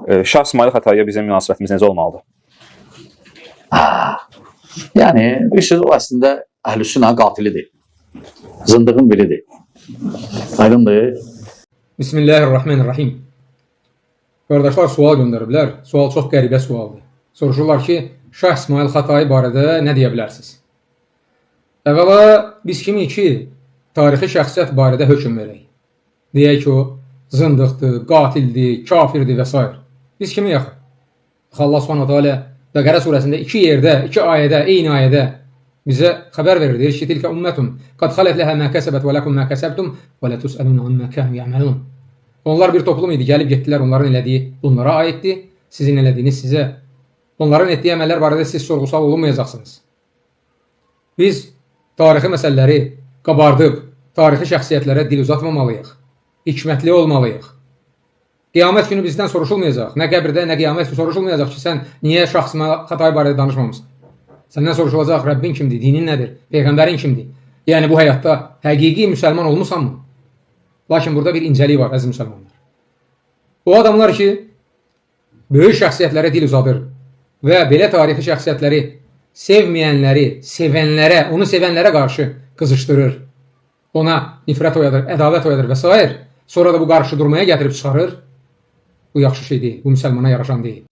Şah İsmayıl Xətaiyə bizim münasibətimiz necə olmalıdır? Yəni, bilirsiniz, o əslində Əhlüsünnə qatilidir. Zındığın biridir. Aydındır. Bismillahirrahmanirrahim. Qardaşlar sual göndəriblər. Sual çox qəribə sualdır. Soruşurlar ki, Şah İsmayıl Xətai barədə nə deyə bilərsiniz? Əvvəla biz kimik ki, tarixi şəxsiyyət barədə hökm verək. Deyək ki, o zındıqdır, qatildir, kafirdir və s. Biz kimik axı? Allah Subhanahu taala Bəqərə surəsində 2 yerdə, 2 ayədə, eyni ayədə bizə xəbər verir. Deyir ki, tilkə ümmətun qad xalət ləhə mə kəsəbət və ləkum mə kəsəbtum və lə tusəlun ammə kənu yəməlun. Onlar bir toplum idi, gəlib getdilər, onların elədiyi onlara aiddir, sizin elədiyiniz sizə. Onların etdiyi əməllər barədə siz sorğu-sual olunmayacaqsınız. Biz tarixi məsələləri qabardıb, tarixi şəxsiyyətlərə dil uzatmamalıyıq, hikmətli olmalıyıq. Qiyamət günü bizdən soruşulmayacaq. Nə qəbirdə, nə qiyamət günü soruşulmayacaq ki, sən niyə Şah İsmayıl Xətai barədə danışmamısan? Səndən soruşulacaq, Rəbbin kimdir, dinin nədir, Peyğəmbərin kimdir? Yəni bu həyatda həqiqi müsəlman olmusanmı? Lakin burada bir incəlik var, əziz müsəlmanlar. O adamlar ki, böyük şəxsiyyətlərə dil uzadır və belə tarixi şəxsiyyətləri sevməyənləri, sevənlərə, onu sevənlərə qarşı qızışdırır. Ona nifrət oyadır, ədavət oyadır və s. Sonra da bu qarşı durmaya gətirib çıxarır. Bu yaxşı şey deyil, bu müsəlmana yaraşan deyil.